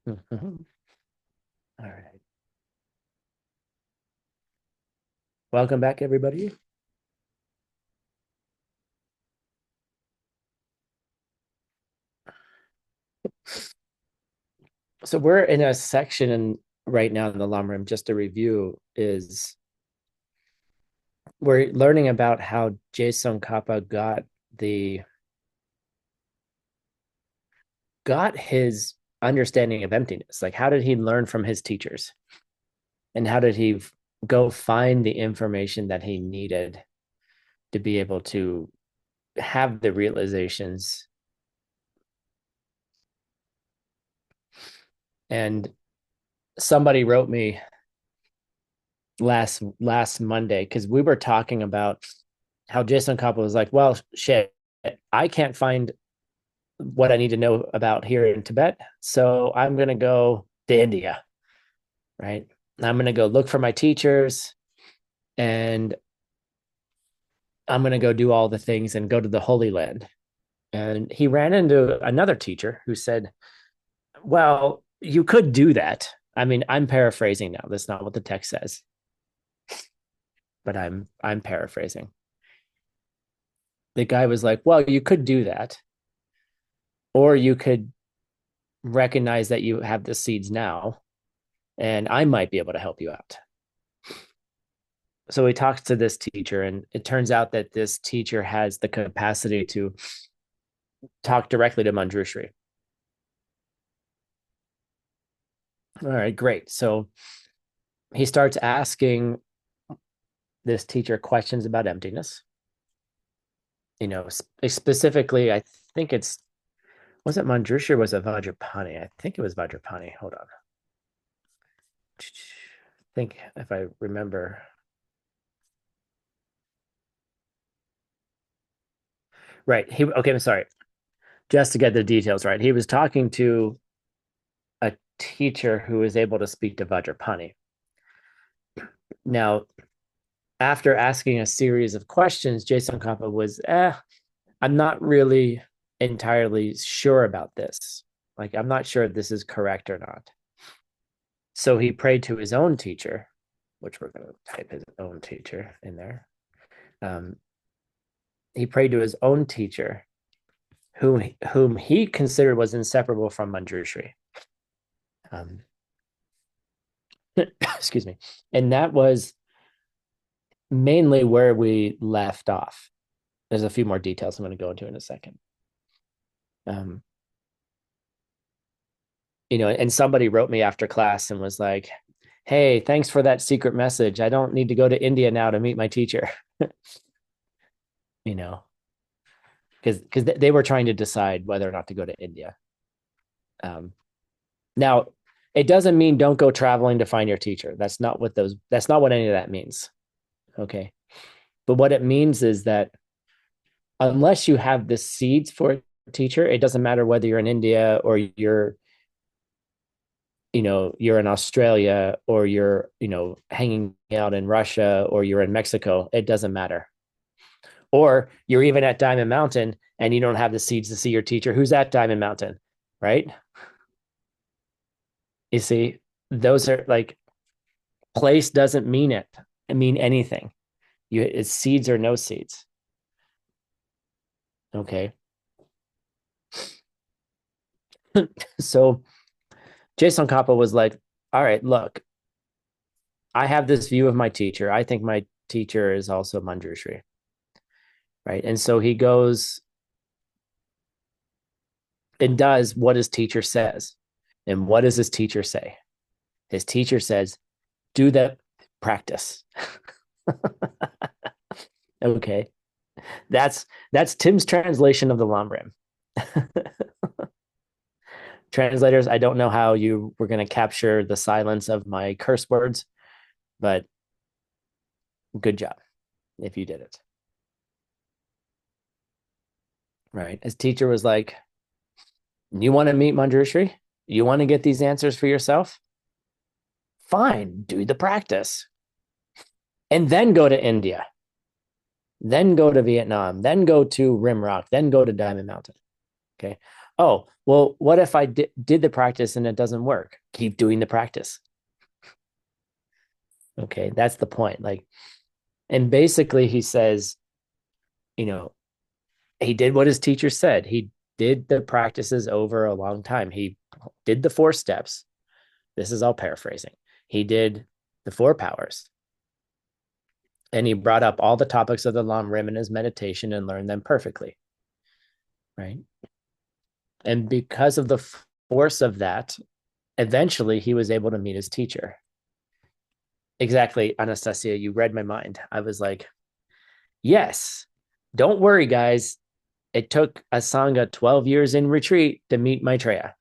All right. Welcome back, everybody. So we're in a section right now in the LAMRIM, just to review, is we're learning about how Jason Kappa the got his understanding of emptiness. Like, how did he learn from his teachers? And how did he go find the information that he needed to be able to have the realizations? And somebody wrote me last Monday, because we were talking about how Jason Kappa was like, well, shit, I can't find what I need to know about here in Tibet, so I'm gonna go to India, right? I'm gonna go look for my teachers, and I'm gonna go do all the things and go to the Holy Land. And he ran into another teacher who said, well, you could do that. I mean, I'm paraphrasing now. That's not what the text says, but I'm paraphrasing. The guy was like, well, you could do that, or you could recognize that you have the seeds now, and I might be able to help you out. So he talks to this teacher, and it turns out that this teacher has the capacity to talk directly to Manjushri. All right, great. So he starts asking this teacher questions about emptiness. Specifically, I think was it Manjushri or was it Vajrapani? I think it was Vajrapani. Hold on. I think if I remember. Right. Okay, I'm sorry. Just to get the details right. He was talking to a teacher who was able to speak to Vajrapani. Now, after asking a series of questions, Jason Kappa was, I'm not really entirely sure about this. Like, I'm not sure if this is correct or not. So he prayed to his own teacher, which we're going to type his own teacher in there. He prayed to his own teacher, whom he considered was inseparable from Manjushri. Excuse me. And that was mainly where we left off. There's a few more details I'm going to go into in a second. Um, and somebody wrote me after class and was like, hey, thanks for that secret message. I don't need to go to India now to meet my teacher. you know, because they were trying to decide whether or not to go to India. Now, it doesn't mean don't go traveling to find your teacher. That's not what any of that means. Okay. But what it means is that unless you have the seeds for a teacher, it doesn't matter whether you're in India or you're in Australia or you're, hanging out in Russia or you're in Mexico, it doesn't matter. Or you're even at Diamond Mountain and you don't have the seeds to see your teacher who's at Diamond Mountain, right? You see, those are like, place doesn't mean it. It mean anything. It's seeds or no seeds. Okay. So Jason Kappa was like, all right, look, I have this view of my teacher. I think my teacher is also Manjushri. Right. And so he goes and does what his teacher says. And what does his teacher say? His teacher says, do that practice. Okay. That's Tim's translation of the LAMRIM. Translators, I don't know how you were going to capture the silence of my curse words, but good job if you did it. Right. His teacher was like, you want to meet Manjushri? You want to get these answers for yourself? Fine, do the practice. And then go to India. Then go to Vietnam. Then go to Rim Rock. Then go to Diamond Mountain. Okay. Oh, well, what if I did the practice and it doesn't work? Keep doing the practice. Okay, that's the point. Like, and basically he says, you know, he did what his teacher said. He did the practices over a long time. He did the 4 steps. This is all paraphrasing. He did the 4 powers, and he brought up all the topics of the LAMRIM in his meditation and learned them perfectly. Right. And because of the force of that, eventually he was able to meet his teacher. Exactly, Anastasia, you read my mind. I was like, yes, don't worry, guys. It took a Sangha 12 years in retreat to meet Maitreya.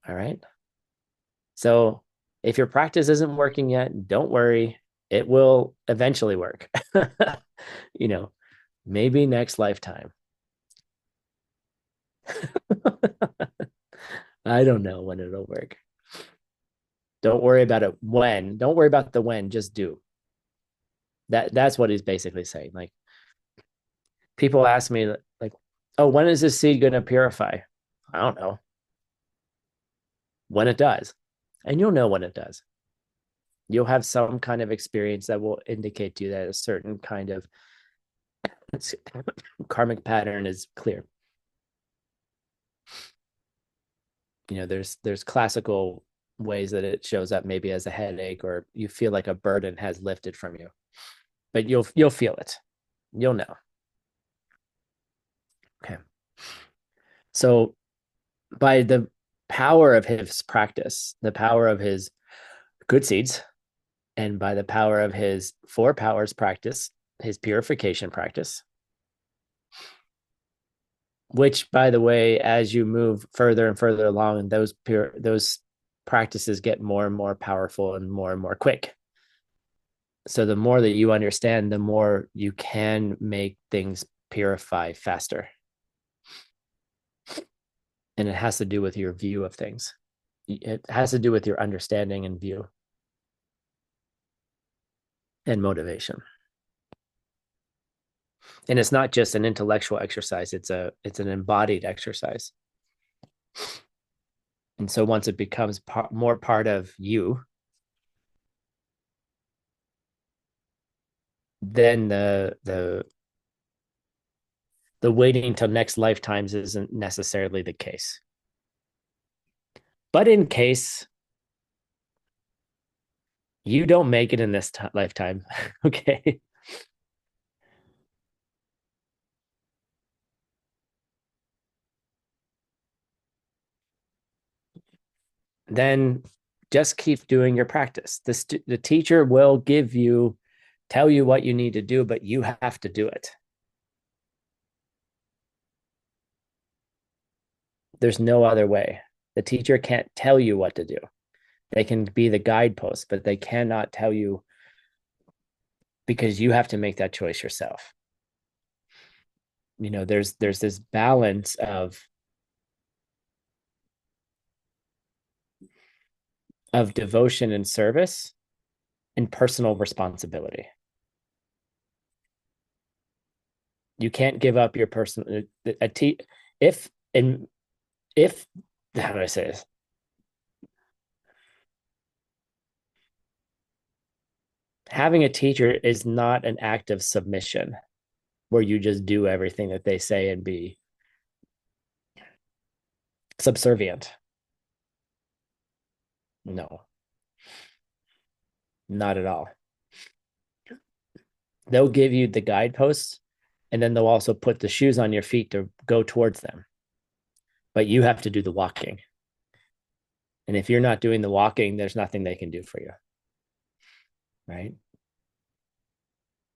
All right. So if your practice isn't working yet, don't worry. It will eventually work. you know, maybe next lifetime. I don't know when it'll work. Don't worry about it when. Don't worry about the when, just do. That's what he's basically saying. Like people ask me like, "Oh, when is this seed going to purify?" I don't know. When it does. And you'll know when it does. You'll have some kind of experience that will indicate to you that a certain kind of karmic pattern is clear. There's classical ways that it shows up, maybe as a headache, or you feel like a burden has lifted from you, but you'll feel it. You'll know. Okay. So by the power of his practice, the power of his good seeds, and by the power of his 4 powers practice, his purification practice, which, by the way, as you move further and further along, those practices get more and more powerful and more quick. So the more that you understand, the more you can make things purify faster. And it has to do with your view of things. It has to do with your understanding and view and motivation. And it's not just an intellectual exercise, it's an embodied exercise. And so once it becomes more part of you, then the waiting until next lifetimes isn't necessarily the case. But in case you don't make it in this lifetime, okay, then just keep doing your practice. The teacher will tell you what you need to do, but you have to do it. There's no other way. The teacher can't tell you what to do. They can be the guidepost, but they cannot tell you, because you have to make that choice yourself. There's this balance of devotion and service and personal responsibility. You can't give up your personal if and if how do I say this? Having a teacher is not an act of submission where you just do everything that they say and be subservient. No, not at all. They'll give you the guideposts, and then they'll also put the shoes on your feet to go towards them. But you have to do the walking. And if you're not doing the walking, there's nothing they can do for you. Right.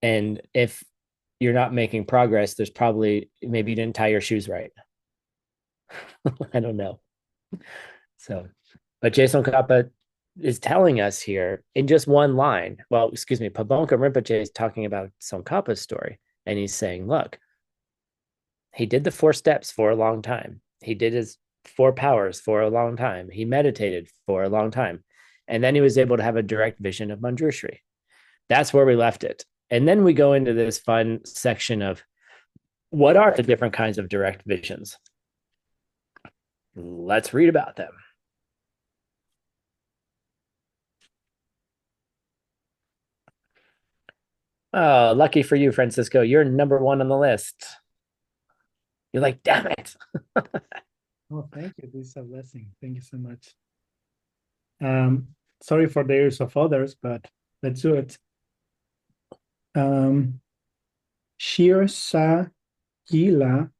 And if you're not making progress, there's probably maybe you didn't tie your shoes right. I don't know. So, but Jason Kappa is telling us here in just one line. Well, excuse me, Pabonka Rinpoche is talking about Tsongkhapa's story, and he's saying, look, he did the 4 steps for a long time. He did his 4 powers for a long time. He meditated for a long time. And then he was able to have a direct vision of Manjushri. That's where we left it. And then we go into this fun section of what are the different kinds of direct visions. Let's read about them. Oh, lucky for you, Francisco. You're number one on the list. You're like, damn it. Oh, thank you. This is a blessing. Thank you so much. Um, Sorry for the ears of others, but let's do it. Um, Shir Sa Gila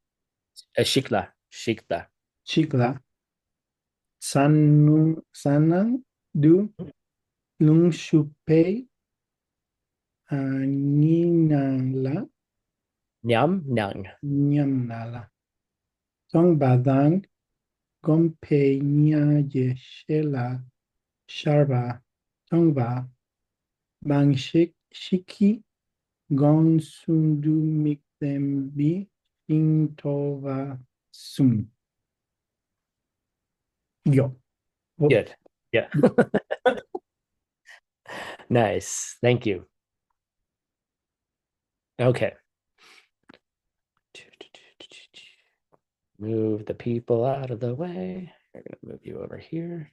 Shikla. Shikla. Chikla Sanu Sanang Du Lung Shupe Ninala Nyam Nyang. Nyamnala Tong Badang Gompe Nya Yeshela Sharba Tongba Bang Shiki Gon Sundu Mikdembi Intova Sum. Yo. Oh, Good. Yeah. Nice. Thank you. Okay. Move the people out of the way. We're going to move you over here.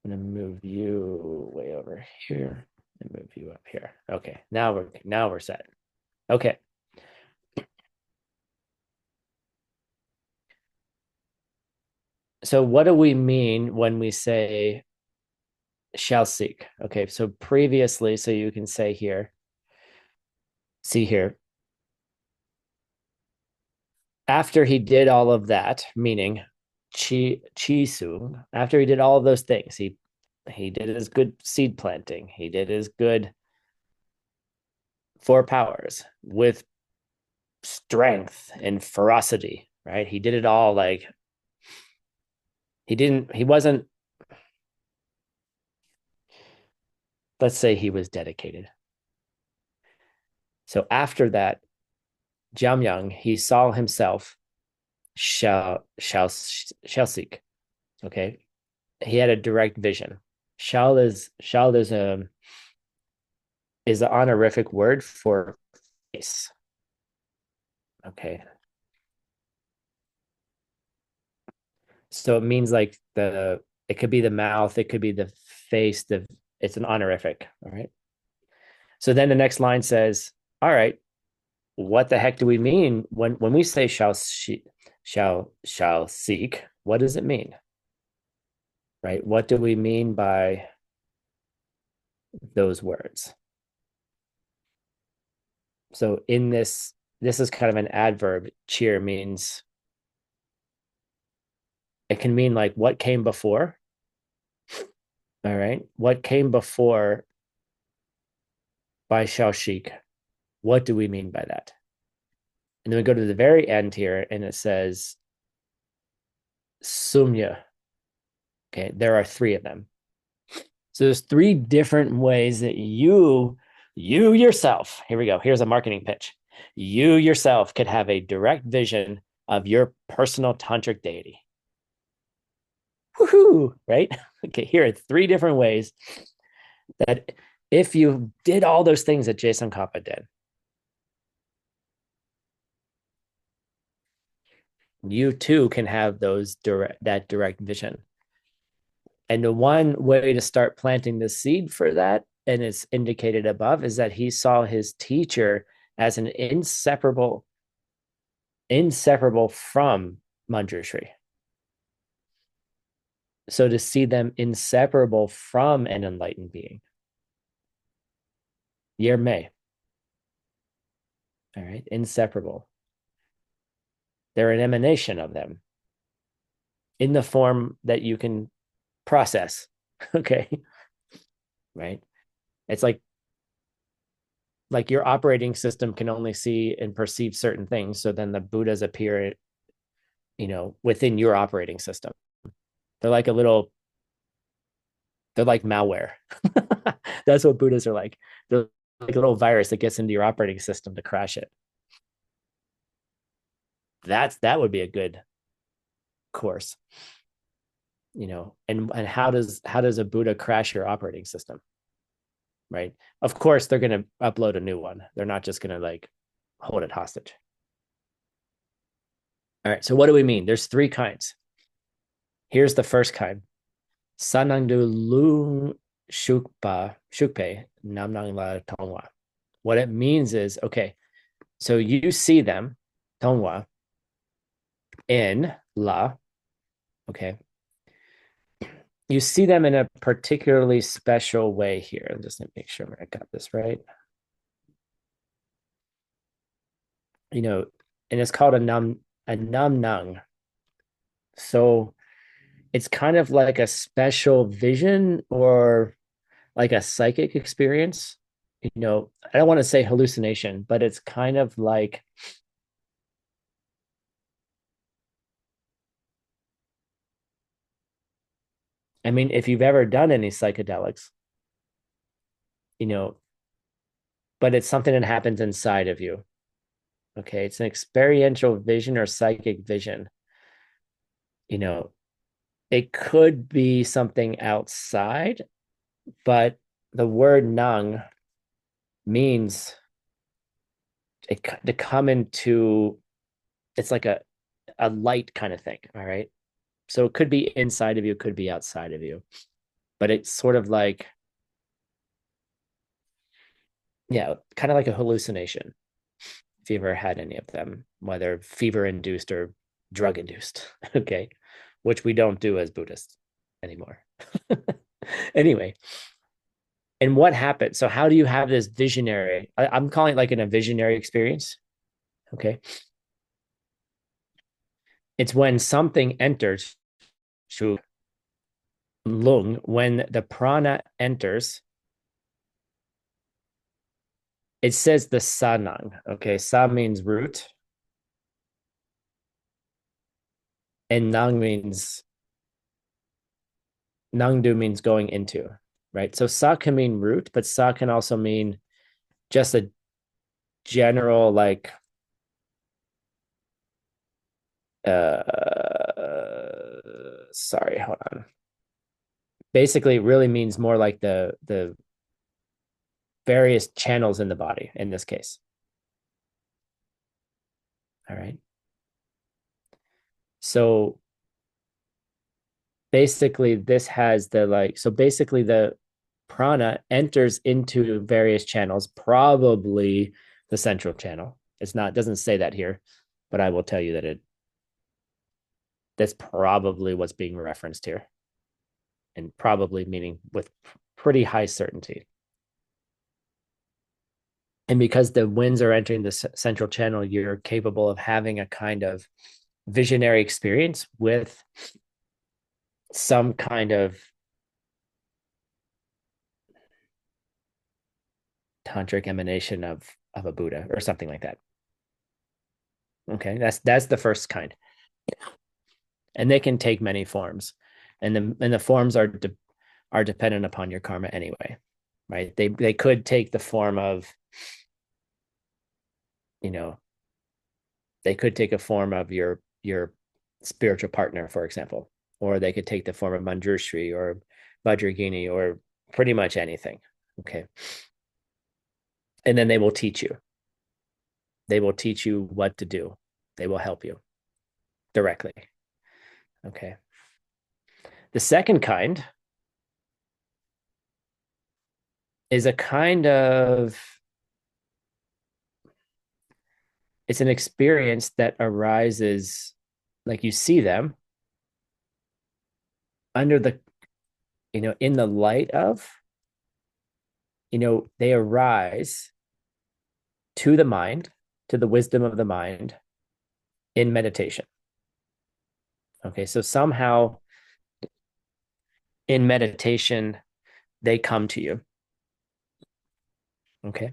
I'm going to move you way over here and move you up here. Okay. Now we're set. Okay. So what do we mean when we say shall seek? Okay. So previously, so you can say here, see here, after he did all of that, meaning Chisu, after he did all of those things, he did his good seed planting, he did his good four powers with strength and ferocity, right? He did it all like he wasn't, let's say he was dedicated. So after that, Jamyang, he saw himself shall seek. Okay. He had a direct vision. Shal is an honorific word for face. Okay. So it means like it could be the mouth, it could be the face, it's an honorific. All right. So then the next line says, all right, what the heck do we mean when we say shall seek? What does it mean? Right? What do we mean by those words? So in this is kind of an adverb. Cheer means, it can mean like what came before. All right. What came before by shall seek? What do we mean by that? And then we go to the very end here and it says sumya. Okay, there are three of them. So there's three different ways that you yourself, here we go. Here's a marketing pitch. You yourself could have a direct vision of your personal tantric deity. Woohoo, right? Okay, here are three different ways that if you did all those things that Jason Kappa did, you too can have that direct vision. And the one way to start planting the seed for that, and it's indicated above, is that he saw his teacher as an inseparable from Manjushri. So to see them inseparable from an enlightened being, Yerme, all right, inseparable. They're an emanation of them in the form that you can process. Okay, right? It's like your operating system can only see and perceive certain things, so then the Buddhas appear, within your operating system. They're like they're like malware. That's what Buddhas are like. They're like a little virus that gets into your operating system to crash it. That would be a good course. And how does a Buddha crash your operating system? Right? Of course they're going to upload a new one. They're not just going to like hold it hostage. All right, so what do we mean? There's three kinds. Here's the first kind. Sanangdu lung shukpe namnang la tongwa. What it means is, okay, so you see them, tongwa, in la, okay. You see them in a particularly special way here. Just to make sure I got this right. And it's called a namnang. So it's kind of like a special vision or like a psychic experience. I don't want to say hallucination, but it's kind of like, I mean, if you've ever done any psychedelics, you know, but it's something that happens inside of you. Okay. It's an experiential vision or psychic vision. You know, it could be something outside, but the word nung means to come into, it's like a light kind of thing. All right. So it could be inside of you, could be outside of you, but it's sort of like, yeah, kind of like a hallucination. If you ever had any of them, whether fever induced or drug induced, okay, which we don't do as Buddhists anymore. Anyway, and what happened? So, how do you have this visionary? I'm calling it like a visionary experience. Okay. It's when something enters, shu lung, when the prana enters, it says the sanang. Okay. Sa means root, and nangdu means going into, right? So sa can mean root, but sa can also mean just a general like sorry, hold on. Basically, it really means more like the various channels in the body in this case. All right. So basically, this has the like, so basically, the prana enters into various channels, probably the central channel. It's not, doesn't say that here, but I will tell you that that's probably what's being referenced here, and probably meaning with pretty high certainty. And because the winds are entering the central channel, you're capable of having a kind of visionary experience with some kind of tantric emanation of a Buddha or something like that. Okay, that's the first kind, and they can take many forms, and the forms are dependent upon your karma anyway, right? They could take the form of, you know, they could take a form of your spiritual partner, for example, or they could take the form of Manjushri or Vajragini or pretty much anything. Okay. And then they will teach you. They will teach you what to do. They will help you directly. Okay. The second kind is a kind of, it's an experience that arises, like you see them under the, in the light of, they arise to the mind, to the wisdom of the mind in meditation. Okay. So somehow in meditation, they come to you. Okay.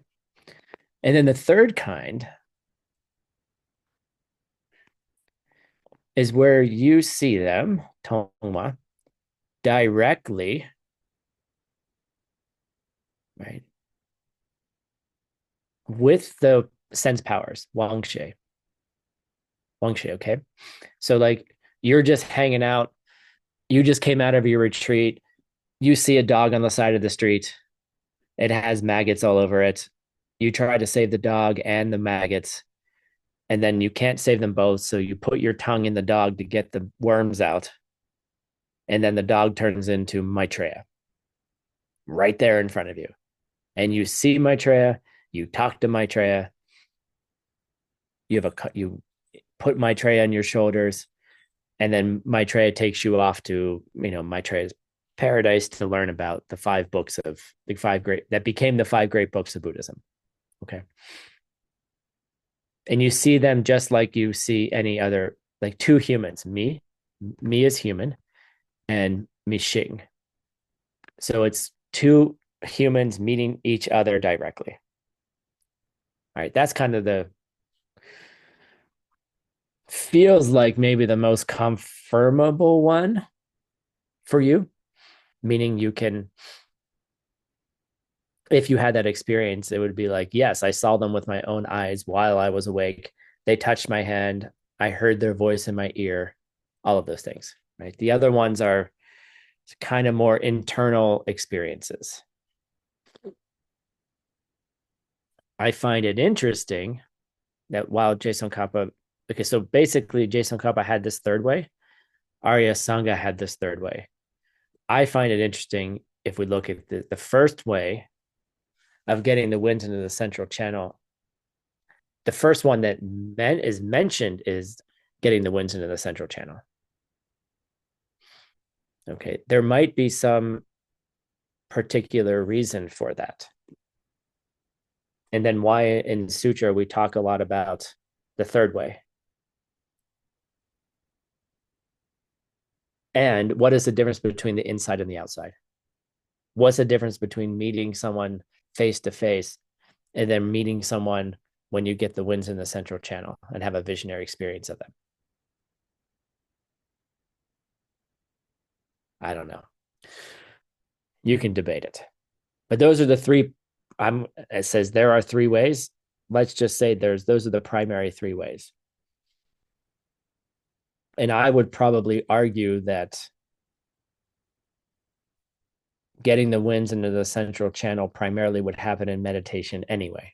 And then the third kind is where you see them, Tongma, directly, right, with the sense powers, Wangshe. Wangshe, okay? So, like, you're just hanging out, you just came out of your retreat, you see a dog on the side of the street, it has maggots all over it. You try to save the dog and the maggots, and then you can't save them both. So you put your tongue in the dog to get the worms out. And then the dog turns into Maitreya right there in front of you. And you see Maitreya, you talk to Maitreya, you put Maitreya on your shoulders, and then Maitreya takes you off to, Maitreya's paradise to learn about the five books of the five great that became the five great books of Buddhism. Okay. And you see them just like you see any other, like two humans, me as human, and me Xing. So it's two humans meeting each other directly. All right, that's kind of the feels like maybe the most confirmable one for you, meaning you can, if you had that experience, it would be like, yes, I saw them with my own eyes while I was awake. They touched my hand. I heard their voice in my ear, all of those things, right? The other ones are kind of more internal experiences. I find it interesting that while Jason Kappa, okay, so basically Jason Kappa had this third way, Arya Sangha had this third way. I find it interesting if we look at the first way of getting the winds into the central channel. The first one that is mentioned is getting the winds into the central channel. Okay, there might be some particular reason for that. And then why in Sutra we talk a lot about the third way. And what is the difference between the inside and the outside? What's the difference between meeting someone face to face and then meeting someone when you get the winds in the central channel and have a visionary experience of them? I don't know. You can debate it. But those are the three. It says there are three ways. Let's just say those are the primary three ways. And I would probably argue that getting the winds into the central channel primarily would happen in meditation anyway.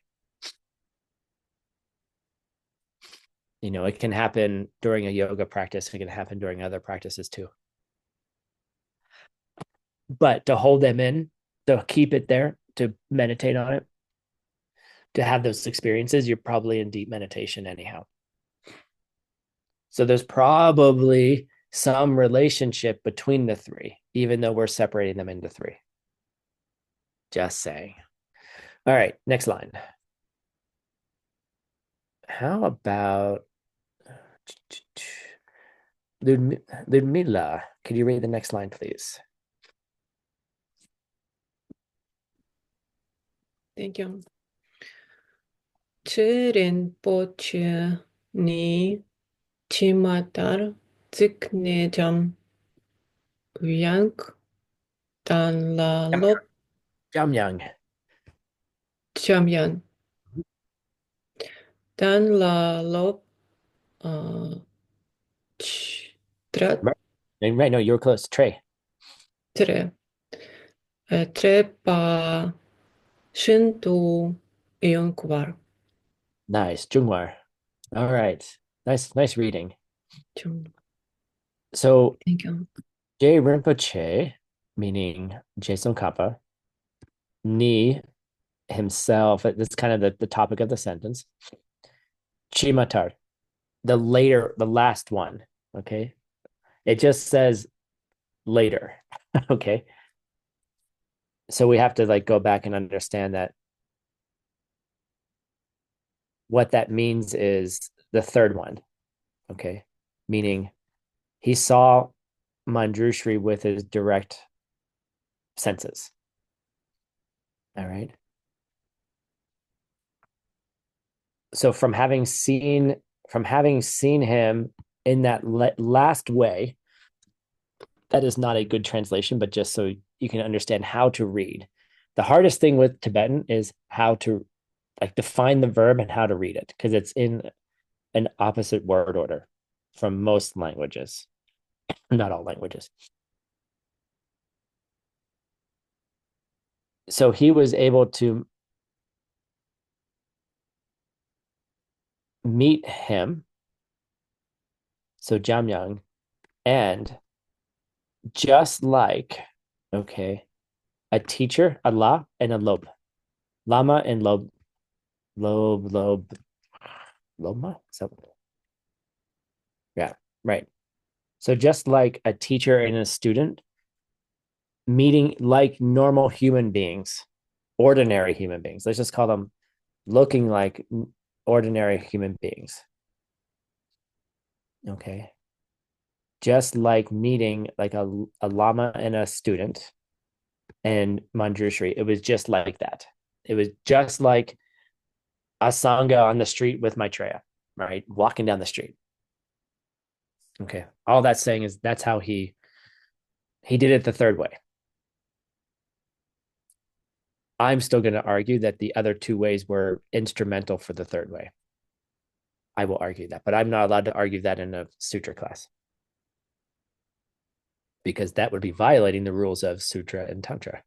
It can happen during a yoga practice. It can happen during other practices too. But to hold them in, to keep it there, to meditate on it, to have those experiences, you're probably in deep meditation anyhow. So there's probably some relationship between the three, even though we're separating them into three. Just saying. All right, next line. How about Ludmila? Could you read the next line, please? Thank you. 츠린포츠니 지마달 즈크네점 위앙크 단라롭 Jamyang. 잠연 단라롭 트라 Right, no, you were close. Trey. 트레 트레파 신도 이용쿠발 Nice. Jungwar. All right. Nice reading. 좀 So Thank you. Jay Rinpoche, meaning Jason Kappa, Ni himself, that's kind of the topic of the sentence. Chimatar, the last one. Okay. It just says later. Okay. So we have to like go back and understand that what that means is the third one. Okay. Meaning he saw Manjushri with his direct senses. All right. So from having seen him in that last way, that is not a good translation, but just so you can understand how to read. The hardest thing with Tibetan is how to like define the verb and how to read it because it's in an opposite word order from most languages, not all languages. So he was able to meet him, so Jamyang, and just like, okay, a teacher, a la and a lob. Lama and loma. So yeah, right. So just like a teacher and a student meeting like normal human beings, ordinary human beings. Let's just call them looking like ordinary human beings. Okay. Just like meeting like a lama and a student and Manjushri. It was just like that. It was just like a sangha on the street with Maitreya, right? Walking down the street. Okay. All that's saying is that's how he did it the third way. I'm still going to argue that the other two ways were instrumental for the third way. I will argue that, but I'm not allowed to argue that in a sutra class because that would be violating the rules of sutra and tantra.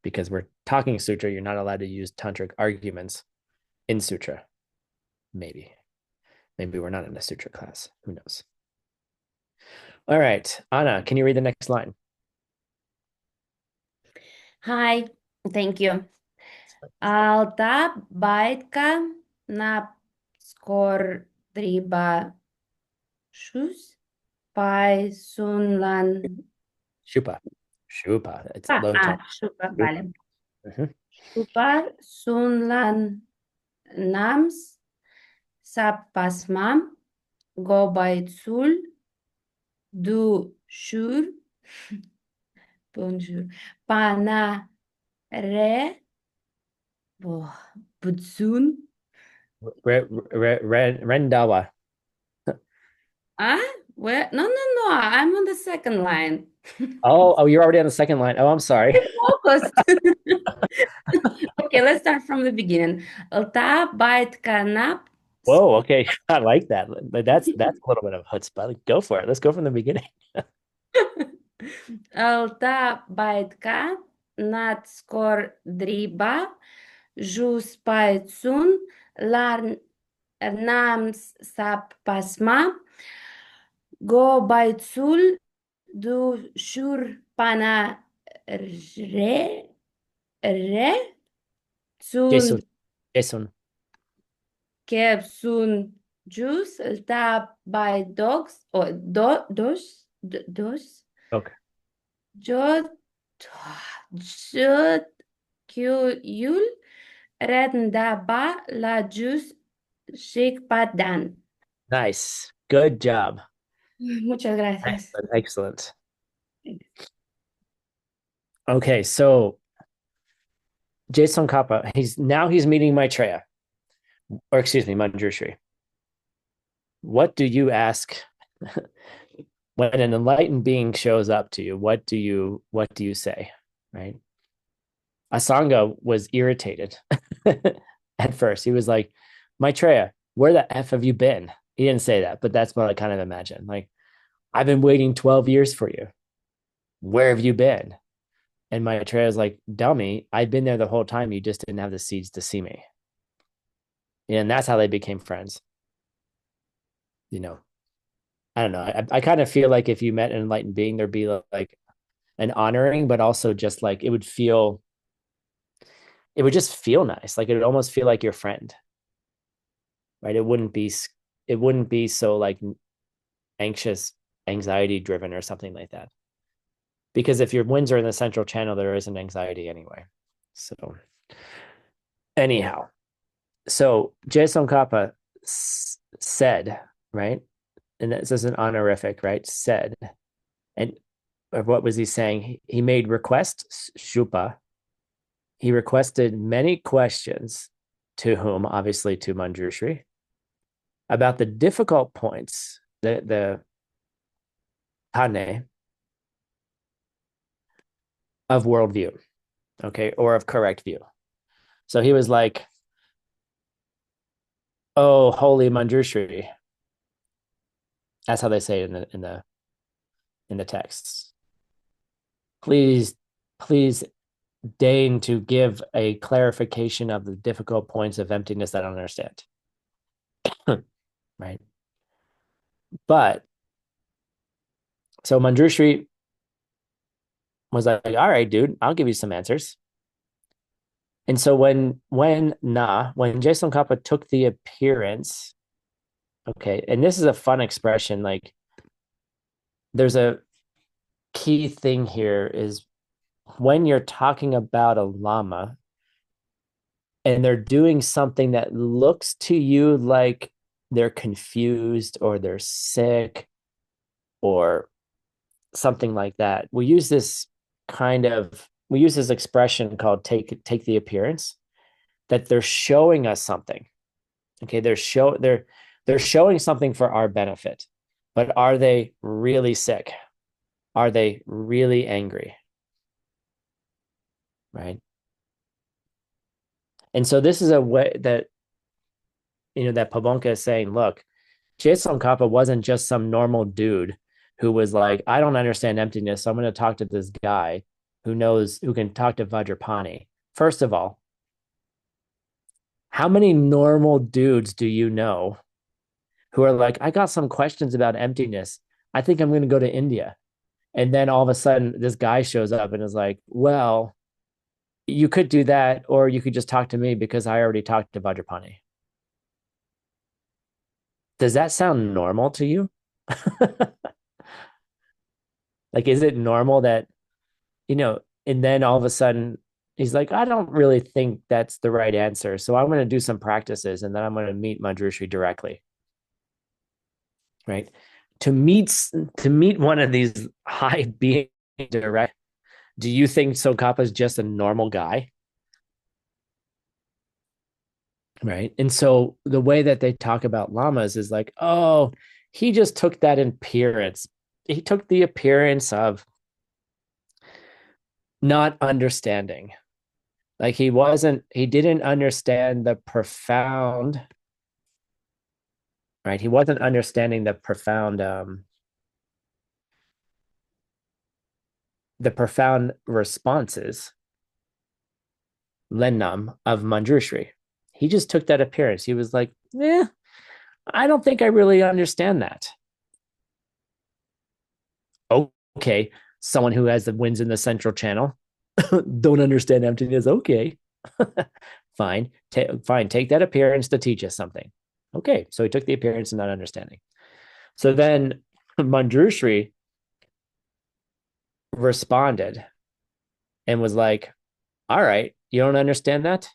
Because we're talking sutra, you're not allowed to use tantric arguments in sutra. Maybe we're not in a sutra class. Who knows? All right, Anna, can you read the next line? Hi, thank you. Alta baitka na skordriba šus pai sunlan. Shupa. It's low tone. Šupa, vale. Mhm. Šupa sunlan nams sapasmam gobaitsul du shur bonjour pana re butsun. Rendawa. Where? No, I'm on the second line. Oh, you're already on the second line. Oh, I'm sorry. Focused. Okay, let's start from the beginning. Alta bait kanap. Whoa, okay. I like that. But that's a little bit of chutzpah. Go for it. Let's go from the beginning. Alta bait ka nat skor driba jus paitsun lar nams sap pasma go baitsul du shur pana re Jason. sun Jason. kept soon juice tap by dogs or dos Okay. jod jod yul renda ba la juice shake padan. Nice. Good job. Muchas gracias. Excellent. Okay, so Jason Kappa, he's meeting Maitreya, or excuse me, Manjushri. What do you ask when an enlightened being shows up to you? What do you say? Right? Asanga was irritated at first. He was like, Maitreya, where the F have you been? He didn't say that, but that's what I kind of imagine. Like, I've been waiting 12 years for you. Where have you been? And Maitreya was like, dummy, I've been there the whole time. You just didn't have the seeds to see me. And that's how they became friends. You know, I don't know. I kind of feel like if you met an enlightened being, there'd be like an honoring, but also just like it would just feel nice. Like it would almost feel like your friend, right? It wouldn't be so like anxious, anxiety driven or something like that. Because if your winds are in the central channel, there isn't anxiety anyway. So anyhow, so Jason Kappa said, right? And this is an honorific, right? Said, and what was he saying? He made requests, Shupa. He requested many questions to whom? Obviously to Manjushri, about the difficult points, the Tane of worldview, okay, or of correct view. So he was like, "Oh, holy Manjushri." That's how they say it in the texts. Please deign to give a clarification of the difficult points of emptiness that I don't understand. Right? But So Manjushri was like, all right, dude, I'll give you some answers. And so when Jason Kappa took the appearance, okay, and this is a fun expression, like there's a key thing here is when you're talking about a lama and they're doing something that looks to you like they're confused or they're sick or something like that. We use this expression called take the appearance, that they're showing us something. Okay, they're showing something for our benefit. But are they really sick? Are they really angry? Right? And so this is a way that that Pabonka is saying, look, Jason Kappa wasn't just some normal dude who was like, I don't understand emptiness, so I'm going to talk to this guy who can talk to Vajrapani. First of all, how many normal dudes do you know who are like, I got some questions about emptiness. I think I'm going to go to India. And then all of a sudden, this guy shows up and is like, well, you could do that, or you could just talk to me because I already talked to Vajrapani. Does that sound normal to you? Like, is it normal that, and then all of a sudden he's like, I don't really think that's the right answer. So I'm going to do some practices and then I'm going to meet Manjushri directly. Right. To meet one of these high beings direct, do you think Tsongkhapa is just a normal guy? Right. And so the way that they talk about lamas is like, oh, he just took that appearance. He took the appearance of not understanding. Like he didn't understand the profound, right? He wasn't understanding the profound responses, Lennam, of Manjushri. He just took that appearance. He was like, I don't think I really understand that. Okay, someone who has the winds in the central channel, don't understand emptiness. Okay, fine. Fine, take that appearance to teach us something. Okay, so he took the appearance of not understanding. So then Manjushri responded and was like, all right, you don't understand that?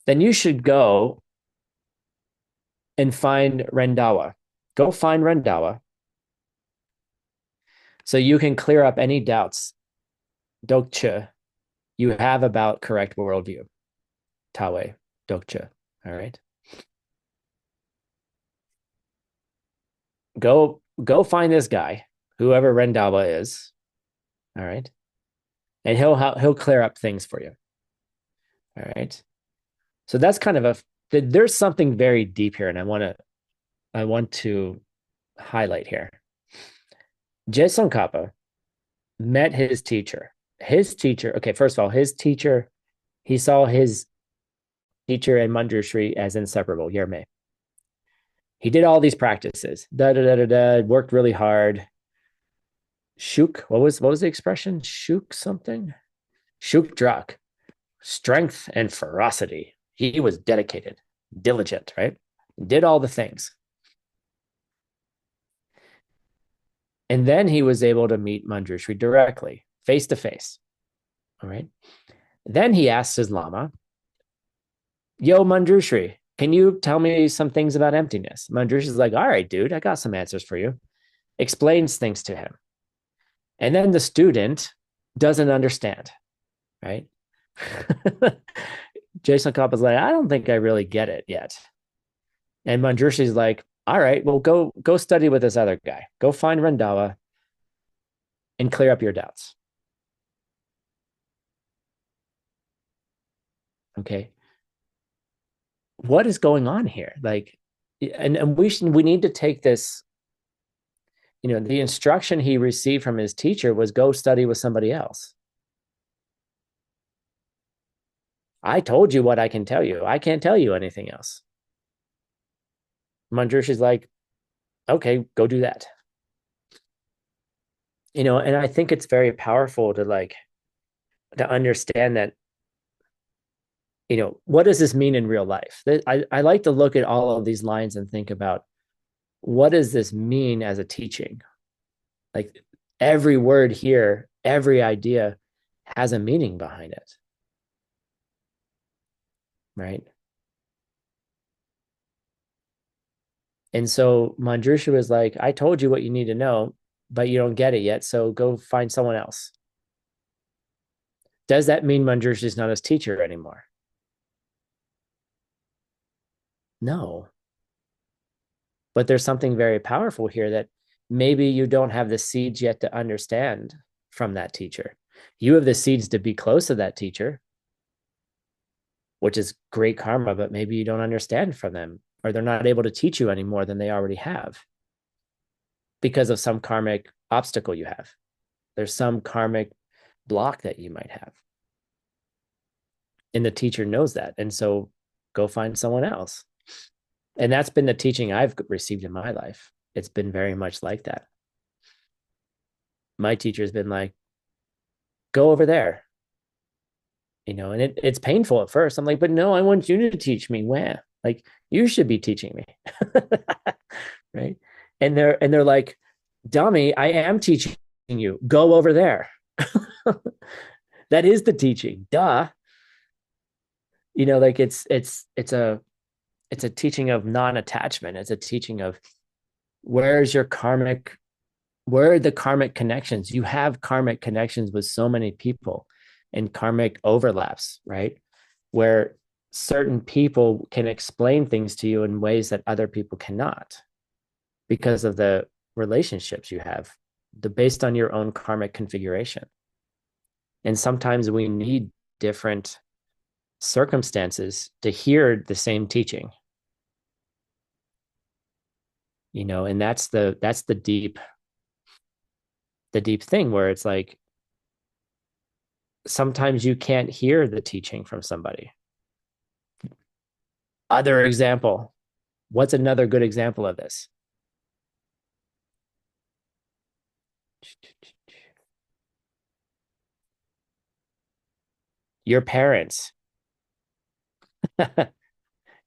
Then you should go and find Rendawa. Go find Rendawa so you can clear up any doubts, Dokcha, you have about correct worldview. Tawe, Dokcha. All right. Go find this guy, whoever Rendawa is. All right. And he'll clear up things for you. All right. So that's kind of there's something very deep here, and I want to highlight here. Jason Kappa met his teacher. Okay, first of all, he saw his teacher and Manjushri as inseparable, Yerme. He did all these practices, worked really hard. Shuk, what was the expression? Shuk something? Shuk Drak, strength and ferocity. He was dedicated, diligent, right? Did all the things. And then he was able to meet Manjushri directly, face to face. All right. Then he asked his Lama, yo, Manjushri, can you tell me some things about emptiness? Manjushri's like, all right, dude, I got some answers for you. Explains things to him. And then the student doesn't understand, right? Jason Kopp is like, I don't think I really get it yet. And Manjushri's like, all right, well, go study with this other guy. Go find Rendawa and clear up your doubts. Okay. What is going on here? Like, and we need to take this, the instruction he received from his teacher was go study with somebody else. I told you what I can tell you. I can't tell you anything else. Manjushri's like, okay, go do that. And I think it's very powerful to understand that, what does this mean in real life? I like to look at all of these lines and think about, what does this mean as a teaching? Like, every word here, every idea has a meaning behind it. Right. And so Manjushri was like, I told you what you need to know, but you don't get it yet. So go find someone else. Does that mean Manjushri is not his teacher anymore? No. But there's something very powerful here, that maybe you don't have the seeds yet to understand from that teacher. You have the seeds to be close to that teacher, which is great karma, but maybe you don't understand from them, or they're not able to teach you any more than they already have because of some karmic obstacle you have. There's some karmic block that you might have. And the teacher knows that. And so go find someone else. And that's been the teaching I've received in my life. It's been very much like that. My teacher's been like, go over there. And it's painful at first. I'm like, but no, I want you to teach me. Where? Like, you should be teaching me. Right. And they're like, dummy, I am teaching you. Go over there. That is the teaching. Duh. Like it's a teaching of non-attachment. It's a teaching of, where are the karmic connections? You have karmic connections with so many people, and karmic overlaps, right? Where certain people can explain things to you in ways that other people cannot, because of the relationships you have, based on your own karmic configuration. And sometimes we need different circumstances to hear the same teaching. And that's the deep thing, where it's like, sometimes you can't hear the teaching from somebody. Other example. What's another good example of this? Your parents.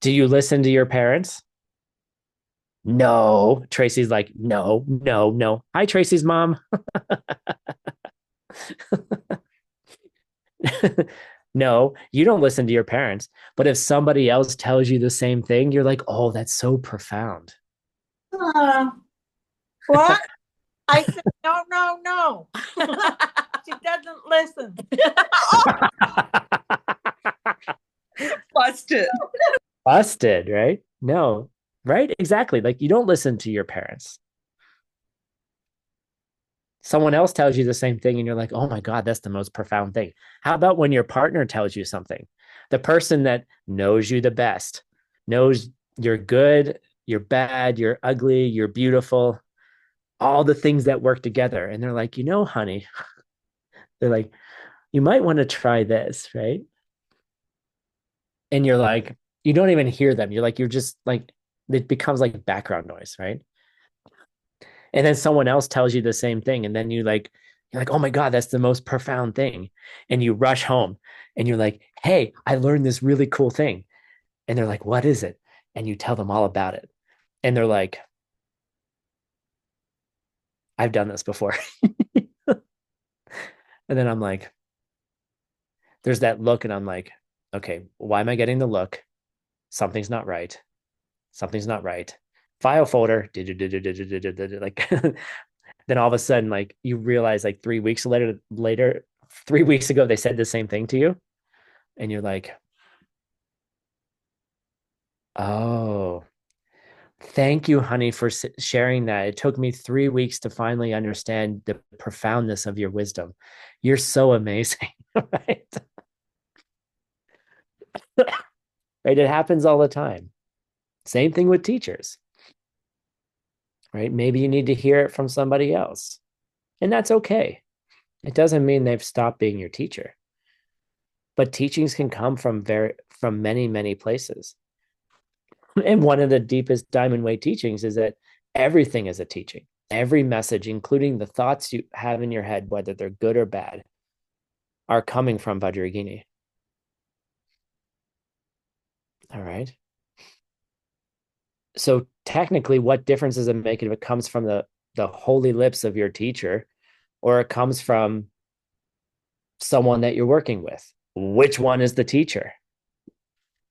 Do you listen to your parents? No. Tracy's like, no, no, no. Hi, Tracy's mom. No, you don't listen to your parents. But if somebody else tells you the same thing, you're like, oh, that's so profound. What? I said, no, no, no. She doesn't listen. Busted. Busted, right? No, right? Exactly. Like, you don't listen to your parents. Someone else tells you the same thing and you're like, oh my God, that's the most profound thing. How about when your partner tells you something? The person that knows you the best, knows you're good, you're bad, you're ugly, you're beautiful, all the things that work together. And they're like, honey, they're like, you might want to try this, right? And you're like, you don't even hear them. You're just like, it becomes like background noise, right? And then someone else tells you the same thing. And then you're like, oh my God, that's the most profound thing. And you rush home and you're like, hey, I learned this really cool thing. And they're like, what is it? And you tell them all about it. And they're like, I've done this before. And then I'm like, there's that look. And I'm like, okay, why am I getting the look? Something's not right. Something's not right. File folder. Like, then all of a sudden, like, you realize, like, 3 weeks later, 3 weeks ago, they said the same thing to you. And you're like, oh, thank you, honey, for sharing that. It took me 3 weeks to finally understand the profoundness of your wisdom. You're so amazing. Right? Right? It happens all the time. Same thing with teachers. Right? Maybe you need to hear it from somebody else. And that's okay. It doesn't mean they've stopped being your teacher. But teachings can come from many, many places. And one of the deepest diamond way teachings is that everything is a teaching. Every message, including the thoughts you have in your head, whether they're good or bad, are coming from Vajrayogini. All right. So technically, what difference does it make if it comes from the holy lips of your teacher or it comes from someone that you're working with? Which one is the teacher?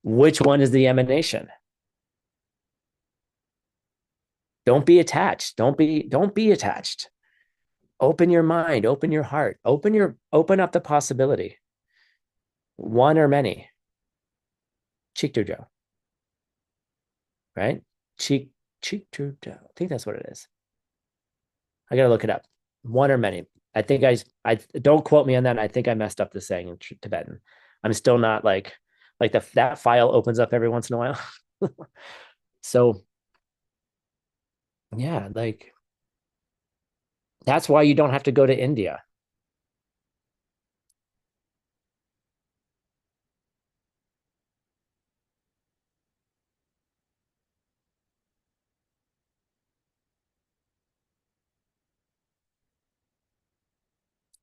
Which one is the emanation? Don't be attached. Don't be attached. Open your mind, open your heart, open up the possibility. One or many. Chiktujo. Right? Chiktujo. I think that's what it is. I gotta look it up. One or many. I think I don't quote me on that. I think I messed up the saying in Tibetan. I'm still not like that file opens up every once in a while. So yeah, like that's why you don't have to go to India.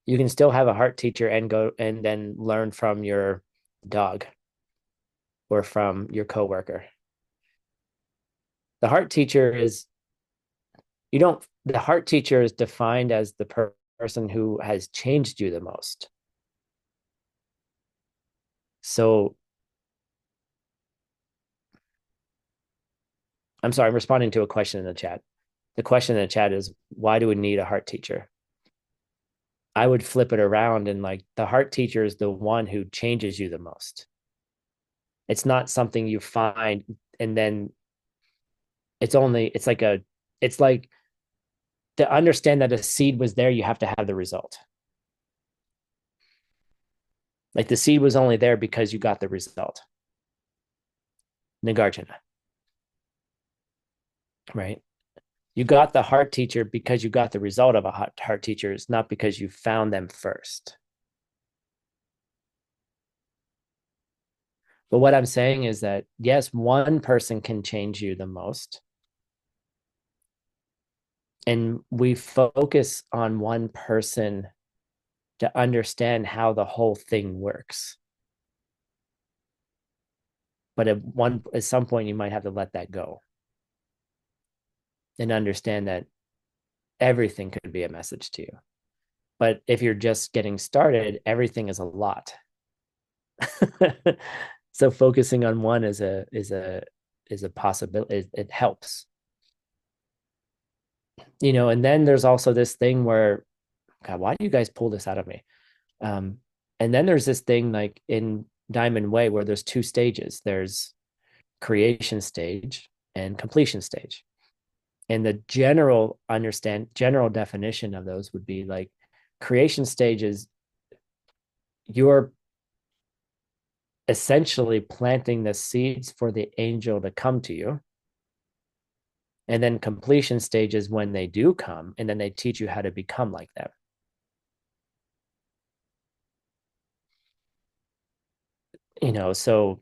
You can still have a heart teacher and go and then learn from your dog or from your coworker. The heart teacher is the heart teacher is defined as the person who has changed you the most. So I'm sorry, I'm responding to a question in the chat. The question in the chat is, why do we need a heart teacher? I would flip it around and like the heart teacher is the one who changes you the most. It's not something you find and then it's like to understand that a seed was there, you have to have the result. Like the seed was only there because you got the result. Nagarjuna. Right? You got the heart teacher because you got the result of a heart teacher. It's not because you found them first. But what I'm saying is that, yes, one person can change you the most. And we focus on one person to understand how the whole thing works. But at some point, you might have to let that go and understand that everything could be a message to you. But if you're just getting started, everything is a lot. So focusing on one is a possibility. It helps. And then there's also this thing where, God, why do you guys pull this out of me? And then there's this thing like in Diamond Way where there's two stages. There's creation stage and completion stage. And the general definition of those would be like creation stage is you're essentially planting the seeds for the angel to come to you. And then completion stage is when they do come, and then they teach you how to become like them. So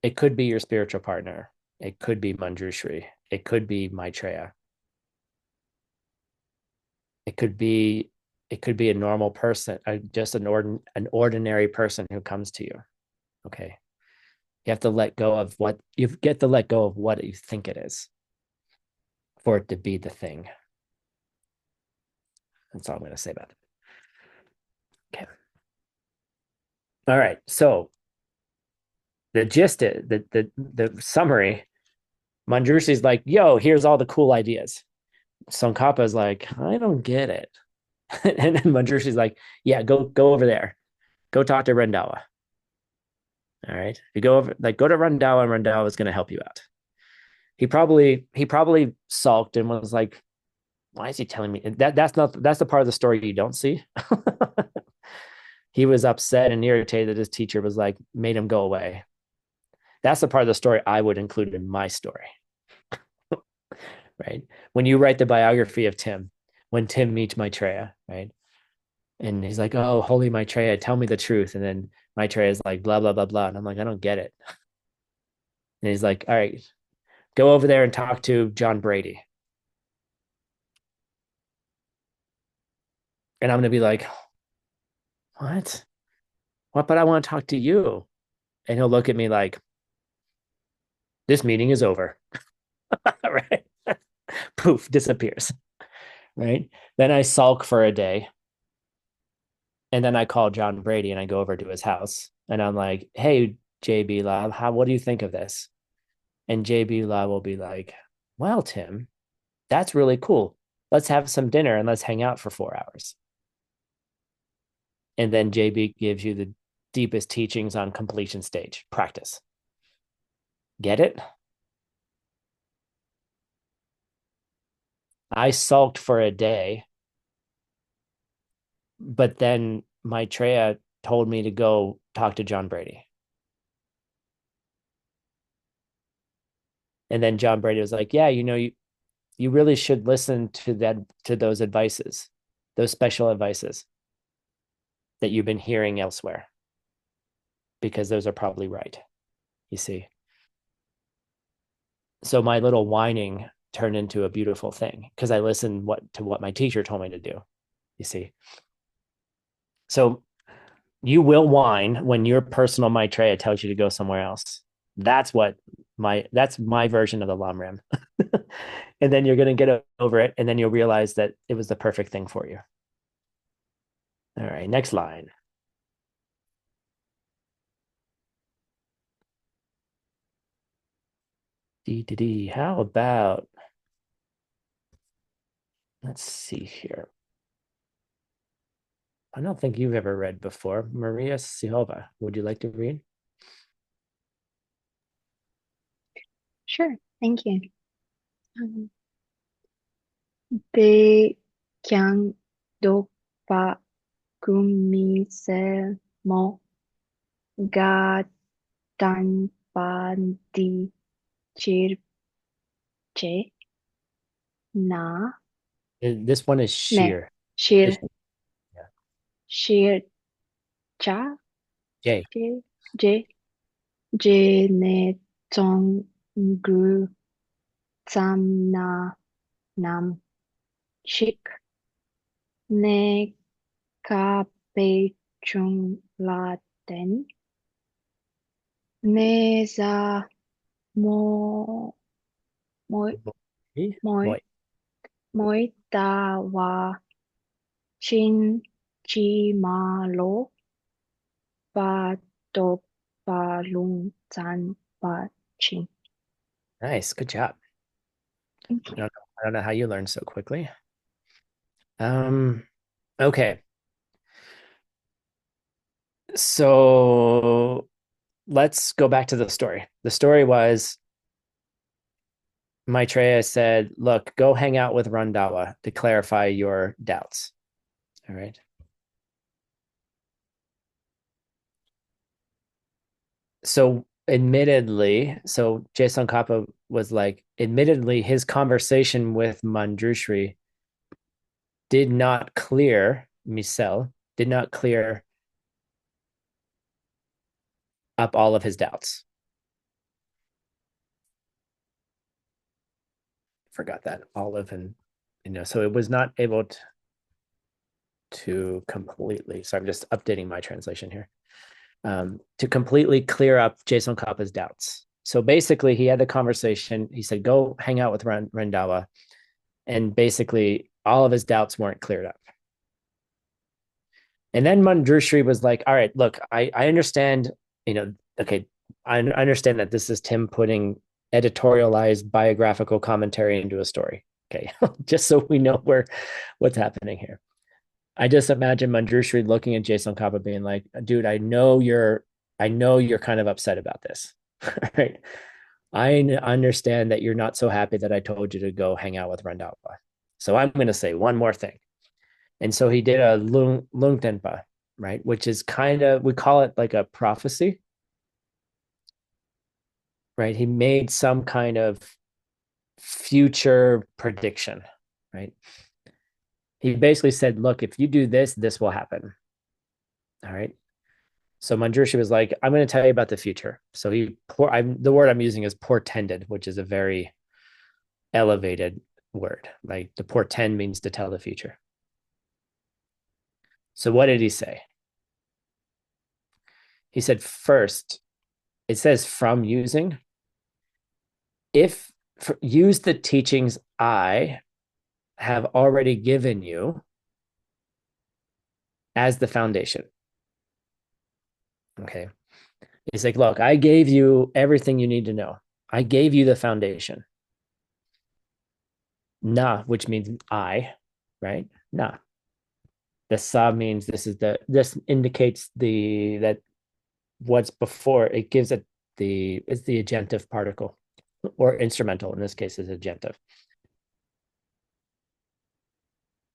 it could be your spiritual partner. It could be Manjushri. It could be Maitreya. It could be a normal person, just an ordinary person who comes to you. Okay. You have to let go of what you think it is for it to be the thing. That's all I'm going to say about it. Okay. All right. So the gist is the summary, Manjushri's like, yo, here's all the cool ideas. Tsongkhapa is like, I don't get it. And then Manjushri's like, yeah, go over there. Go talk to Rendawa. All right. You go to Rendawa and Rendawa is going to help you out. He probably sulked and was like, why is he telling me that's the part of the story you don't see. He was upset and irritated that his teacher was like, made him go away. That's the part of the story I would include in my story. Right? When you write the biography of Tim, when Tim meets Maitreya, right? And he's like, oh, holy Maitreya, tell me the truth. And then Maitreya is like, blah, blah, blah, blah. And I'm like, I don't get it. And he's like, all right, Go over there and talk to John Brady. And I'm going to be like, what? What? But I want to talk to you. And he'll look at me like, this meeting is over. Right? Poof, disappears. Right? Then I sulk for a day. And then I call John Brady and I go over to his house. And I'm like, hey, JB Lab, what do you think of this? And JB Lab will be like, well, Tim, that's really cool. Let's have some dinner and let's hang out for 4 hours. And then JB gives you the deepest teachings on completion stage practice. Get it? I sulked for a day, but then Maitreya told me to go talk to John Brady. And then John Brady was like, yeah, you really should listen to those advices, those special advices that you've been hearing elsewhere, because those are probably right, you see. So my little whining turned into a beautiful thing because I listened to what my teacher told me to do, you see. So you will whine when your personal Maitreya tells you to go somewhere else. That's my version of the LAMRIM. And then you're going to get over it, and then you'll realize that it was the perfect thing for you. All right, next line. How about, let's see here. I don't think you've ever read before. Maria Silva, would you like to read? Sure, thank you. De kyang dokpa kumise mo ga tanpanti chirche na This one is sheer. shir Yeah. shir cha J. je ne tong gru tsam na nam shik ne ka pe chung la ten ne za mo moi moi moi ta wa chin chi ma lo pa to pa lung tan pa chin. Nice, good job. Thank you. I don't know how you learned so quickly. Okay. So let's go back to the story. The story was Maitreya said, look, go hang out with Randawa to clarify your doubts. All right. So admittedly, so Jason Kappa was like, admittedly, his conversation with Manjushri did not clear Misel, did not clear up all of his doubts. Forgot that olive, and so it was not able to completely. So I'm just updating my translation here. To completely clear up Jason Kappa's doubts. So basically, he had the conversation. He said, "Go hang out with Rendawa," and basically, all of his doubts weren't cleared up. And then Manjushri was like, "All right, look, I understand. Okay, I understand that this is Tim putting editorialized biographical commentary into a story. Okay, just so we know what's happening here." I just imagine Manjushri looking at Jason Kappa being like, dude, I know you're kind of upset about this. Right. I understand that you're not so happy that I told you to go hang out with Randawa. So I'm going to say one more thing. And so he did a Lungtenpa, right? Which is kind of, we call it like a prophecy, right? He made some kind of future prediction, right? He basically said, look, if you do this, this will happen. All right. So Manjushri was like, I'm going to tell you about the future. So the word I'm using is portended, which is a very elevated word. Like to portend means to tell the future. So what did he say? He said, first, it says from using. Use the teachings I have already given you as the foundation. Okay. He's like, look, I gave you everything you need to know. I gave you the foundation. Na, which means I, right? Na. The sa means this indicates that what's before, it gives it it's the agentive particle, or instrumental in this case is agentive.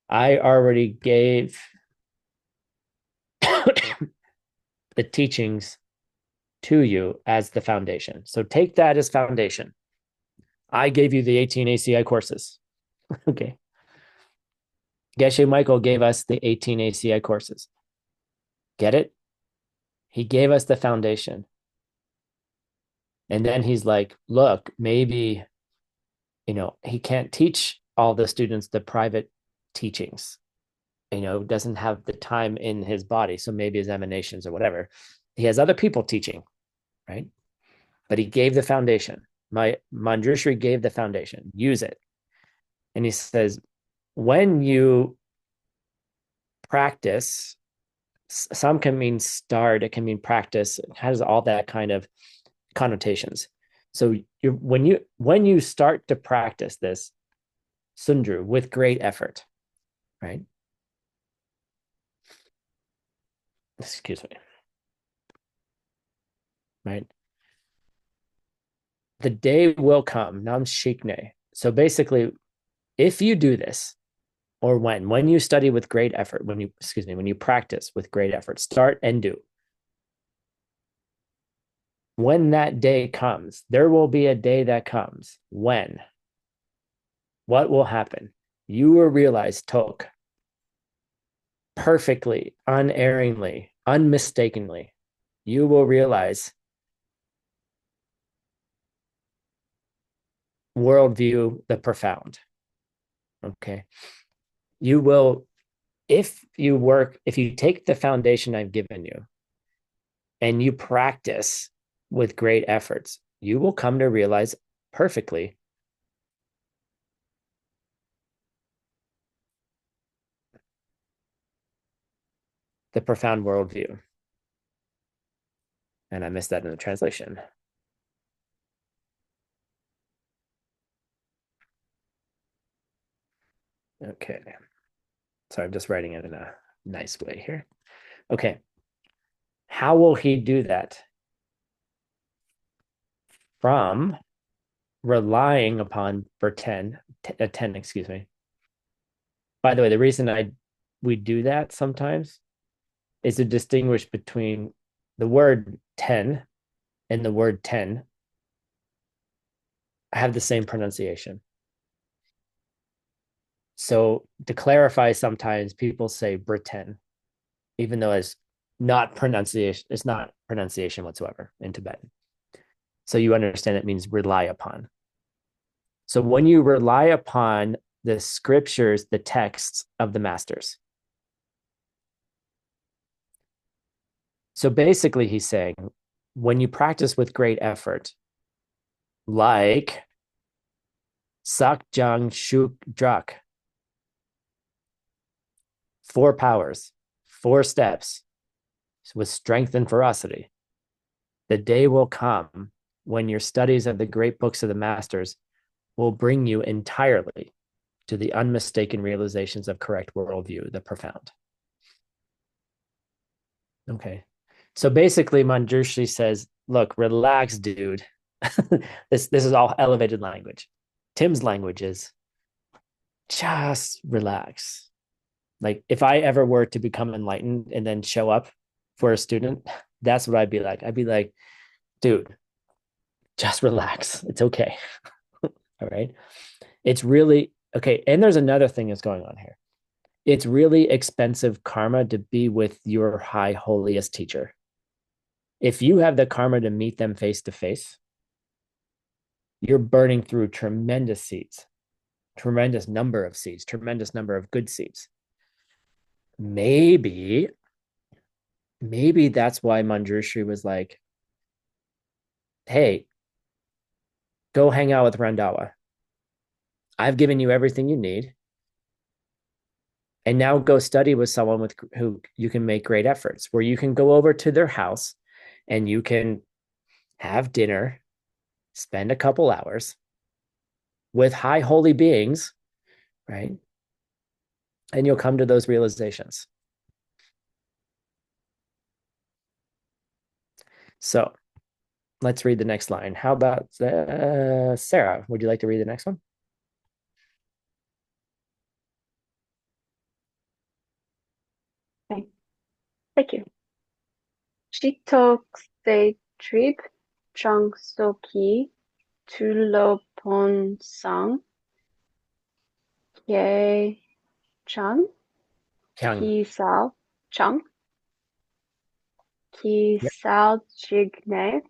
I already gave the teachings to you as the foundation. So take that as foundation. I gave you the 18 ACI courses. Okay. Geshe Michael gave us the 18 ACI courses. Get it? He gave us the foundation. And then he's like, look, maybe, he can't teach all the students the private teachings. Doesn't have the time in his body. So maybe his emanations or whatever. He has other people teaching, right? But he gave the foundation. My Manjushri gave the foundation. Use it. And he says, when you practice, some can mean start, it can mean practice. It has all that kind of connotations. So when you start to practice this sundru with great effort, right? Excuse me. Right? The day will come, nam shikne. So basically, if you do this, or when you study with great effort, when you practice with great effort, start and do. When that day comes, there will be a day that comes. When? What will happen? You will realize Tok perfectly, unerringly, unmistakably. You will realize worldview, the profound. Okay. You will, if you take the foundation I've given you and you practice with great efforts, you will come to realize perfectly the profound worldview. And I missed that in the translation. Okay. So I'm just writing it in a nice way here. Okay. How will he do that? From relying upon ten, excuse me. By the way, the reason we do that sometimes is to distinguish between the word 10 and the word 10 have the same pronunciation. So to clarify, sometimes people say Britain, even though it's not pronunciation whatsoever in Tibetan. So you understand it means rely upon. So when you rely upon the scriptures, the texts of the masters. So basically he's saying, when you practice with great effort, like Sak Jang Shuk Drak, 4 powers, 4 steps, with strength and ferocity, the day will come when your studies of the great books of the masters will bring you entirely to the unmistaken realizations of correct worldview, the profound. Okay. So basically, Manjushri says, look, relax, dude. This is all elevated language. Tim's language is just relax. Like if I ever were to become enlightened and then show up for a student, that's what I'd be like. I'd be like, dude, just relax. It's okay. All right. It's really okay. And there's another thing that's going on here. It's really expensive karma to be with your high holiest teacher. if you have the karma to meet them face to face, you're burning through tremendous seeds, tremendous number of seeds, tremendous number of good seeds. Maybe that's why Manjushri was like, hey, go hang out with Randawa. I've given you everything you need. And now go study with someone with who you can make great efforts, where you can go over to their house and you can have dinner, spend a couple hours with high holy beings, right? And you'll come to those realizations. So let's read the next line. How about Sarah? Would you like to read the next one? Thank you. She took the trip Changsoki to Loponsang, Ye Chan, Kyang. Ki Sao Chang, Ki Sao Chigne,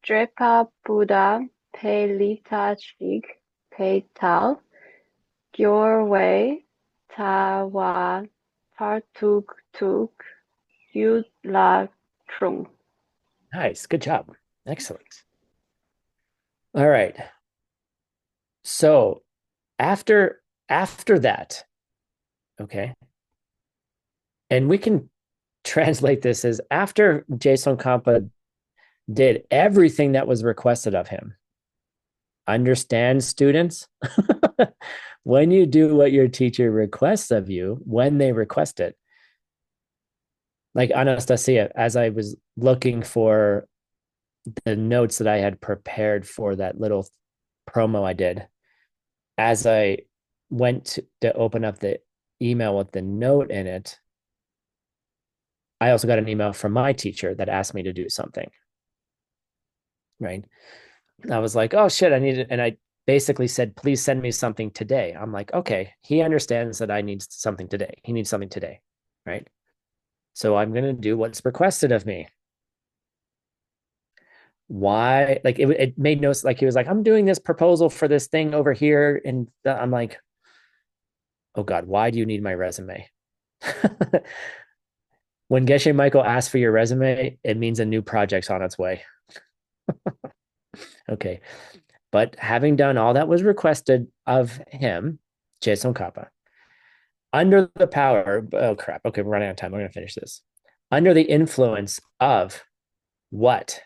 Drepa Buddha, Pelita Chig, Petal, Gyorwe, Tawa, Partuk Tuk, Yud La Trung. Nice. Good job. Excellent. All right. So after that, okay. And we can translate this as after Jason Kampa did everything that was requested of him. Understand, students? When you do what your teacher requests of you, when they request it, like Anastasia, as I was looking for the notes that I had prepared for that little promo I did, as I went to open up the email with the note in it, I also got an email from my teacher that asked me to do something. Right. I was like, oh shit, I need it. And I basically said, please send me something today. I'm like, okay, he understands that I need something today. He needs something today. Right. So I'm going to do what's requested of me. Why? Like it made no, like he was like, I'm doing this proposal for this thing over here. And I'm like, oh God, why do you need my resume? When Geshe Michael asks for your resume, it means a new project's on its way. Okay. But having done all that was requested of him, Jason Kappa, under the power, oh crap, okay, we're running out of time. We're going to finish this. Under the influence of what?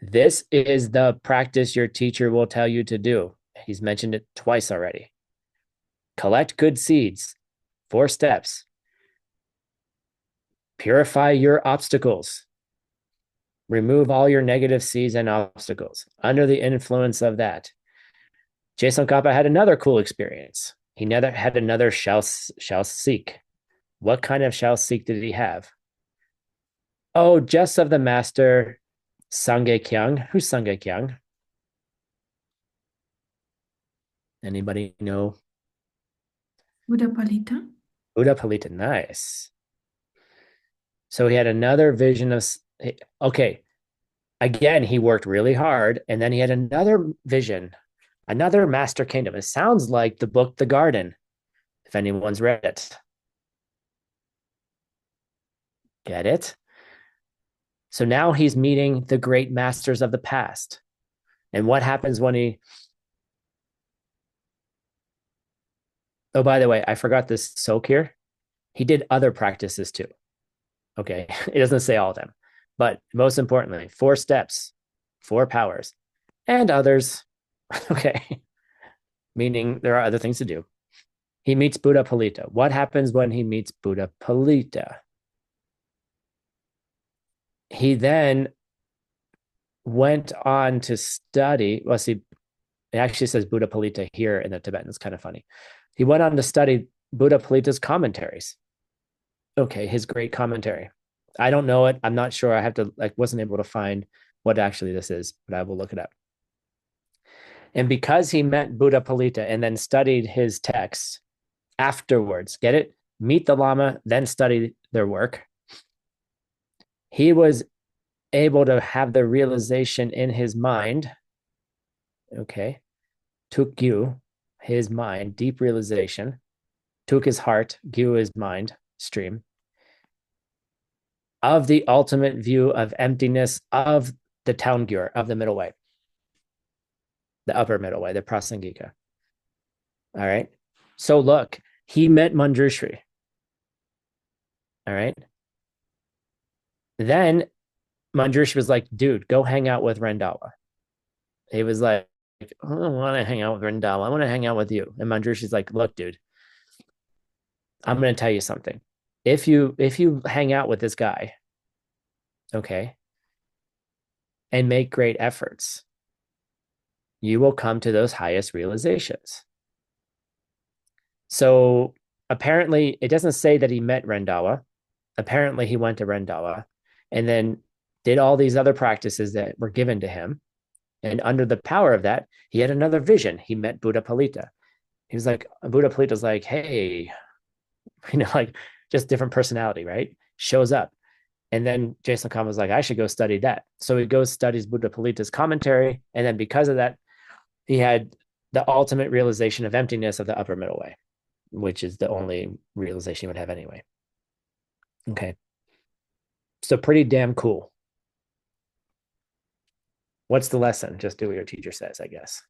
This is the practice your teacher will tell you to do. He's mentioned it twice already. Collect good seeds, 4 steps. Purify your obstacles. Remove all your negative seeds and obstacles. Under the influence of that, Jason Kappa had another cool experience. He had another shall seek. What kind of shall seek did he have? Oh, just of the master Sangye Kyung. Who's Sangye Kyung? Anybody know? Buddha Palita. Buddha Palita. Nice. So he had another vision of, okay, again, he worked really hard, and then he had another vision, another master kingdom. It sounds like the book The Garden, if anyone's read it. Get it? So now he's meeting the great masters of the past. And what happens when he... Oh, by the way, I forgot this soak here. He did other practices too. Okay, it doesn't say all of them. But most importantly, 4 steps, 4 powers, and others. Okay, meaning there are other things to do. He meets Buddha Palita. What happens when he meets Buddha Palita? He then went on to study. Well, see, it actually says Buddha Palita here in the Tibetan. It's kind of funny. He went on to study Buddha Palita's commentaries. Okay, his great commentary. I don't know it. I'm not sure. I wasn't able to find what actually this is, but I will look it up. And because he met Buddha Palita and then studied his texts afterwards, get it? Meet the Lama, then study their work. he was able to have the realization in his mind, okay, took Gyu, his mind, deep realization, took his heart, Gyu, his mind, stream, of the ultimate view of emptiness of the Taungyur, of the middle way, the upper middle way, the Prasangika. All right. So look, he met Manjushri. All right. Then Manjushri was like, dude, go hang out with Rendawa. He was like, I don't want to hang out with Rendawa. I want to hang out with you. And Manjushri's like, look, dude, I'm going to tell you something. If you hang out with this guy, okay, and make great efforts, you will come to those highest realizations. So apparently, it doesn't say that he met Rendawa. Apparently, he went to Rendawa and then did all these other practices that were given to him. And under the power of that, he had another vision. He met Buddha Palita. He was like, Buddha Palita's like, hey, like just different personality, right? Shows up. And then Jason Khan was like, I should go study that. So he goes, studies Buddha Palita's commentary. And then because of that, he had the ultimate realization of emptiness of the upper middle way, which is the only realization he would have anyway. Okay. So pretty damn cool. What's the lesson? Just do what your teacher says, I guess.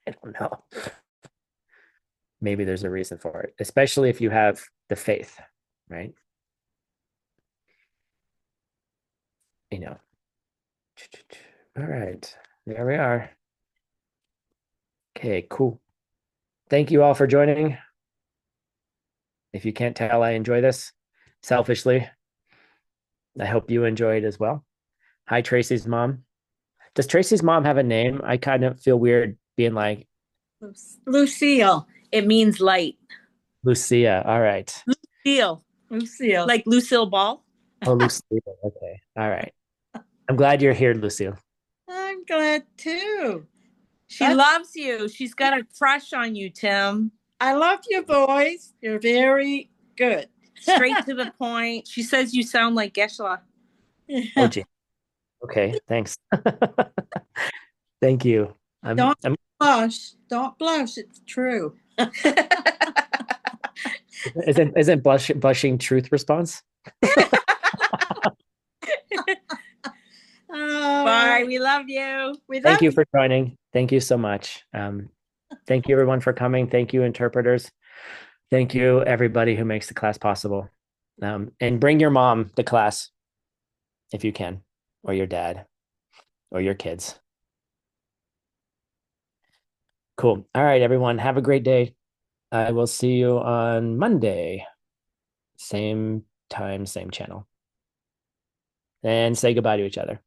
I don't know. Maybe there's a reason for it, especially if you have the faith, right? You know. All right. There we are. Okay, cool. Thank you all for joining. If you can't tell, I enjoy this selfishly. I hope you enjoy it as well. Hi, Tracy's mom. Does Tracy's mom have a name? I kind of feel weird being like Lucille. It means light. Lucia. All right. Lucille. Lucille. Like Lucille Ball. Oh, Lucia. Okay. All right. I'm glad you're here, Lucille. I'm glad too. She loves you. She's got a crush on you, Tim. I love your voice. You're very good. Straight to the point. She says you sound like Geshe. Oh, gee. Okay. Thanks. Thank you. Don't blush. Don't blush. It's true. Isn't blushing truth response? Bye. We love you. Thank you for joining. Thank you so much. Thank you everyone for coming. Thank you, interpreters. Thank you, everybody who makes the class possible. And bring your mom to class if you can, or your dad, or your kids. Cool. All right, everyone. Have a great day. I will see you on Monday. Same time, same channel. And say goodbye to each other.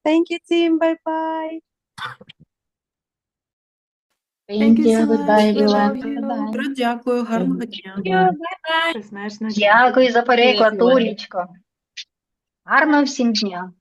Thank you, team. Bye-bye. Thank you so Goodbye, much. We love everyone. you. Bye-bye. Дуже дякую. Гарного дня. Bye-bye. Безмежно Дякую за переклад, дякую. Улічко. Гарного всім дня.